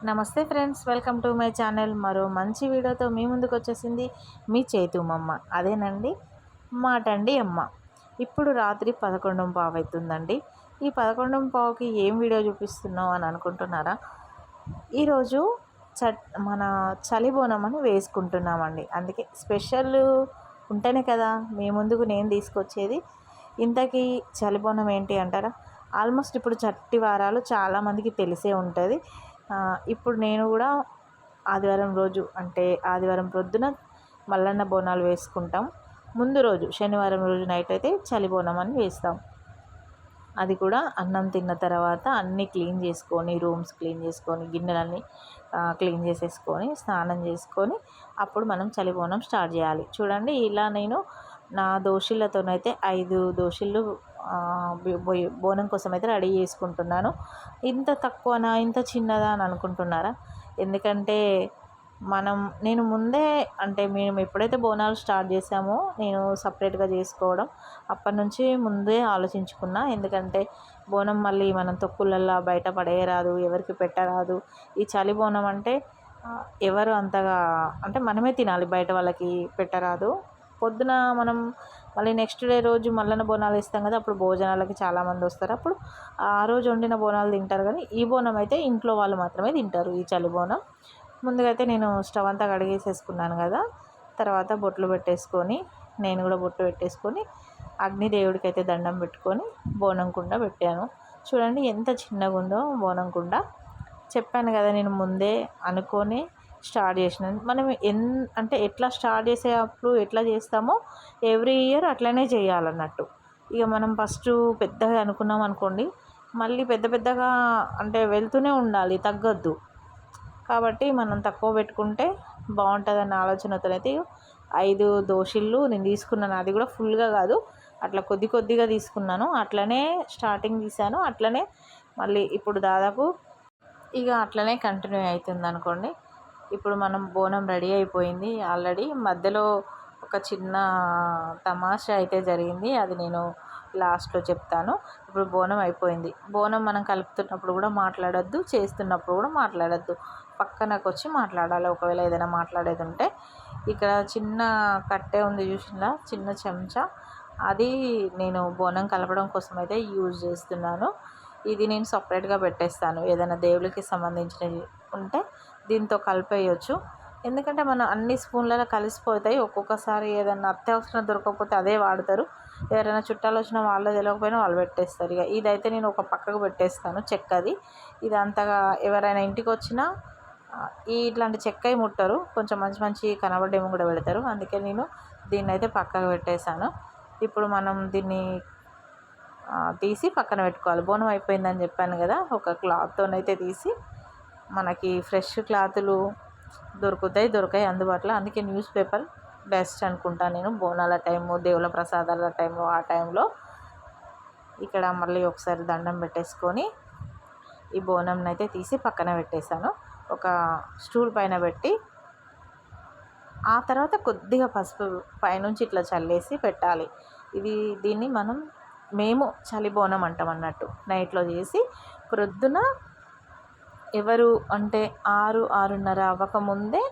నమస్తే friends, welcome to my channel. మరో మంచి వీడియోతో మీ ముందుకు వచ్చేసింది మీ చేతుమమ్మ. అదేనండి మాటండి అమ్మ. ఇప్పుడు రాత్రి 11:15 అవుతుందండి. ఈ 11:15కి ఏం వీడియో చూపిస్తున్నావు అని అనుకుంటున్నారా? ఈరోజు మన చలిబోనం అని వేసుకుంటున్నామండి. అందుకే స్పెషల్ ఉంటేనే కదా మీ ముందుకు నేను తీసుకొచ్చేది. ఇంతకీ చలిబోనం ఏంటి అంటారా? ఆల్మోస్ట్ ఇప్పుడు చట్టి వారాలు చాలామందికి తెలిసే ఉంటుంది. ఇప్పుడు నేను కూడా ఆదివారం రోజు అంటే ఆదివారం ప్రొద్దున మల్లన్న బోనాలు వేసుకుంటాం. ముందు రోజు శనివారం రోజు నైట్ అయితే చలి బోనం అని వేస్తాం. అది కూడా అన్నం తిన్న తర్వాత అన్నీ క్లీన్ చేసుకొని, రూమ్స్ క్లీన్ చేసుకొని, గిన్నెలన్నీ క్లీన్ చేసేసుకొని, స్నానం చేసుకొని అప్పుడు మనం చలి బోనం స్టార్ట్ చేయాలి. చూడండి, ఇలా నేను నా దోశలతోనైతే 5 దోశలు బోనం కోసం అయితే రెడీ చేసుకుంటున్నాను. ఇంత తక్కువనా, ఇంత చిన్నదా అని అనుకుంటున్నారా? ఎందుకంటే నేను ముందే అంటే మేము ఎప్పుడైతే బోనాలు స్టార్ట్ చేసామో నేను సపరేట్గా చేసుకోవడం అప్పటి నుంచి ముందే ఆలోచించుకున్నా. ఎందుకంటే బోనం మళ్ళీ మనం తొక్కులల్లా బయట పడేయరాదు, ఎవరికి పెట్టరాదు. ఈ చలి బోనం అంటే ఎవరు అంతగా అంటే మనమే తినాలి, బయట వాళ్ళకి పెట్టరాదు. పొద్దున మనం మళ్ళీ నెక్స్ట్ డే రోజు మల్లన్న బోనాలు వేస్తాం కదా, అప్పుడు భోజనాలకి చాలామంది వస్తారు. అప్పుడు ఆ రోజు వండిన బోనాలు తింటారు, కానీ ఈ బోనం అయితే ఇంట్లో వాళ్ళు మాత్రమే తింటారు, ఈ చలి బోనం. ముందుగా అయితే నేను స్టవ్ అంతా కడిగేసేసుకున్నాను కదా, తర్వాత బొట్లు పెట్టేసుకొని నేను కూడా బొట్టు పెట్టేసుకొని అగ్నిదేవుడికి అయితే దండం పెట్టుకొని బోనం కుండ పెట్టాను. చూడండి ఎంత చిన్నగా ఉందో బోనం కుండ. చెప్పాను కదా, నేను ముందే అనుకొని స్టార్ట్ చేసినాను. మనం అంటే ఎట్లా స్టార్ట్ చేసేటప్పుడు ఎట్లా చేస్తామో ఎవ్రీ ఇయర్ అట్లనే చేయాలన్నట్టు. ఇక మనం ఫస్ట్ పెద్దగా అనుకున్నాం అనుకోండి, మళ్ళీ పెద్ద పెద్దగా అంటే వెళ్తూనే ఉండాలి, తగ్గొద్దు. కాబట్టి మనం తక్కువ పెట్టుకుంటే బాగుంటుందన్న ఆలోచనతోనైతే 5 దోశలు నేను తీసుకున్నాను. అది కూడా ఫుల్గా కాదు, అట్లా కొద్ది కొద్దిగా తీసుకున్నాను. అట్లనే స్టార్టింగ్ తీసాను, అట్లనే మళ్ళీ ఇప్పుడు దాదాపు ఇక అట్లనే కంటిన్యూ అవుతుంది అనుకోండి. ఇప్పుడు మనం బోనం రెడీ అయిపోయింది ఆల్రెడీ. మధ్యలో ఒక చిన్న తమాషా అయితే జరిగింది, అది నేను లాస్ట్లో చెప్తాను. ఇప్పుడు బోనం అయిపోయింది. బోనం మనం కలుపుతున్నప్పుడు కూడా మాట్లాడొద్దు, చేస్తున్నప్పుడు కూడా మాట్లాడొద్దు. పక్కనకు వచ్చి మాట్లాడాలి ఒకవేళ ఏదైనా మాట్లాడేది ఉంటే. ఇక్కడ చిన్న కట్టె ఉంది చూసిందా, చిన్న చెంచా, అది నేను బోనం కలపడం కోసం అయితే యూజ్ చేస్తున్నాను. ఇది నేను సపరేట్గా పెట్టేస్తాను. ఏదైనా దేవుడికి సంబంధించినవి ఉంటే దీంతో కలిపేయచ్చు. ఎందుకంటే మనం అన్ని స్పూన్లలో కలిసిపోతాయి. ఒక్కొక్కసారి ఏదైనా అత్యవసరం దొరకకపోతే అదే వాడతారు. ఎవరైనా చుట్టాలు వచ్చినా వాళ్ళు తెలియకపోయినా వాళ్ళు పెట్టేస్తారు. ఇక ఇదైతే నేను ఒక పక్కకు పెట్టేస్తాను, చెక్కది. ఇది అంతగా ఎవరైనా ఇంటికి వచ్చినా ఇట్లాంటి చెక్కవి ముట్టరు, కొంచెం మంచి మంచి కనబడేమో కూడా పెడతారు. అందుకే నేను దీన్ని అయితే పక్కకు పెట్టేశాను. ఇప్పుడు మనం దీన్ని తీసి పక్కన పెట్టుకోవాలి. బోనం అయిపోయిందని చెప్పాను కదా, ఒక క్లాత్తోనైతే తీసి, మనకి ఫ్రెష్ క్లాతులు దొరకాయి అందుబాటులో. అందుకే న్యూస్ పేపర్ బెస్ట్ అనుకుంటాను నేను బోనాల టైము, దేవుళ్ళ ప్రసాదాల టైము. ఆ టైంలో ఇక్కడ మళ్ళీ ఒకసారి దండం పెట్టేసుకొని ఈ బోనంని అయితే తీసి పక్కన పెట్టేశాను, ఒక స్టూల్ పైన పెట్టి. ఆ తర్వాత కొద్దిగా పసుపు పైనుంచి ఇట్లా చల్లేసి పెట్టాలి. దీన్ని మేము చలి బోనం అంటాం అన్నట్టు. నైట్లో చేసి ప్రొద్దున ఎవరు అంటే 6-6:30 అవ్వకముందే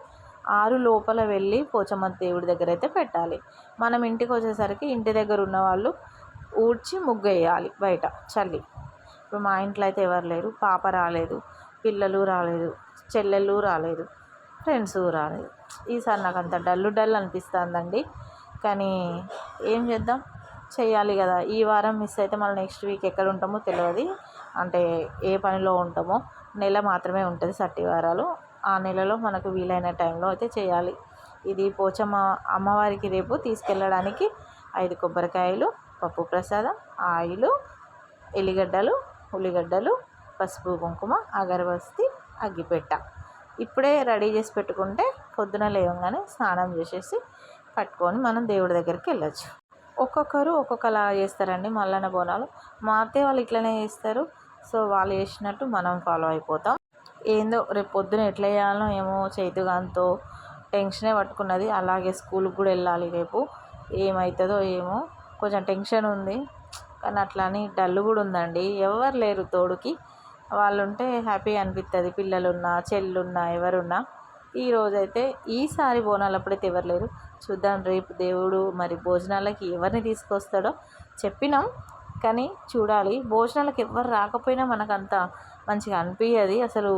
6 లోపల వెళ్ళి పోచమ్మ దేవుడి దగ్గర అయితే పెట్టాలి. మనం ఇంటికి వచ్చేసరికి ఇంటి దగ్గర ఉన్న వాళ్ళు ఊడ్చి ముగ్గు వేయాలి బయట చల్లి. ఇప్పుడు మా ఇంట్లో అయితే ఎవరు లేరు, పాప రాలేదు, పిల్లలు రాలేదు, చెల్లెళ్ళు రాలేదు, ఫ్రెండ్స్ రాలేదు. ఈసారి నాకు అంత డల్ అనిపిస్తుందండి. కానీ ఏం చేద్దాం, చేయాలి కదా. ఈ వారం మిస్ అయితే మళ్ళీ నెక్స్ట్ వీక్ ఎక్కడ ఉంటామో తెలియదు. అంటే ఏ పనిలో ఉంటామో. నెల మాత్రమే ఉంటుంది సట్టి వారాలు. ఆ నెలలో మనకు వీలైన టైంలో అయితే చేయాలి. ఇది పోచమ్మ అమ్మవారికి రేపు తీసుకెళ్ళడానికి 5 కొబ్బరికాయలు, పప్పు ప్రసాదం, ఆయిలు, ఎల్లిగడ్డలు, ఉల్లిగడ్డలు, పసుపు కుంకుమ, అగరబత్తి, అగ్గిపెట్ట ఇప్పుడే రెడీ చేసి పెట్టుకుంటే పొద్దున లేవగానే స్నానం చేసేసి పట్టుకొని మనం దేవుడి దగ్గరికి వెళ్ళొచ్చు. ఒక్కొక్కరు ఒక్కొక్కలా చేస్తారండి మల్లన్న బోనాలు. మా అత్తయ్య వాళ్ళు ఇట్లనే చేస్తారు. సో వాళ్ళు చేసినట్టు మనం ఫాలో అయిపోతాం. ఏందో రేపు పొద్దున ఎట్లా చేయాలో ఏమో, చైతుగాంతో టెన్షనే పట్టుకున్నది. అలాగే స్కూల్కి కూడా వెళ్ళాలి రేపు. ఏమవుతుందో ఏమో, కొంచెం టెన్షన్ ఉంది. కానీ అట్లా అని డల్ కూడా ఉందండి, ఎవరు లేరు తోడుకి. వాళ్ళు ఉంటే హ్యాపీగా అనిపిస్తుంది. పిల్లలున్నా చెల్లున్నా ఎవరున్నా. ఈరోజైతే ఈసారి బోనాలప్పుడైతే ఎవరు లేరు. చూద్దాం రేపు దేవుడు మరి భోజనాలకి ఎవరిని తీసుకొస్తాడో చెప్పినాం, కానీ చూడాలి. భోజనాలకు ఎవరు రాకపోయినా మనకంత మంచిగా అనిపించదు, అసలు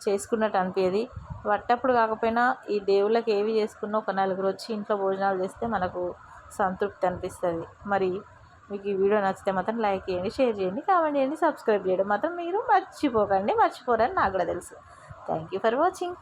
చేసుకున్నట్టు అనిపించదు. వట్టప్పుడు కాకపోయినా ఈ దేవుళ్ళకి ఏవి చేసుకున్నా ఒక నలుగురు వచ్చి ఇంట్లో భోజనాలు చేస్తే మనకు సంతృప్తి అనిపిస్తుంది. మరి మీకు ఈ వీడియో నచ్చితే మాత్రం లైక్ చేయండి, షేర్ చేయండి, కామెంట్ చేయండి, సబ్స్క్రైబ్ చేయడం మాత్రం మీరు మర్చిపోకండి. మర్చిపోరని నాకు కూడా తెలుసు. Thank you for watching.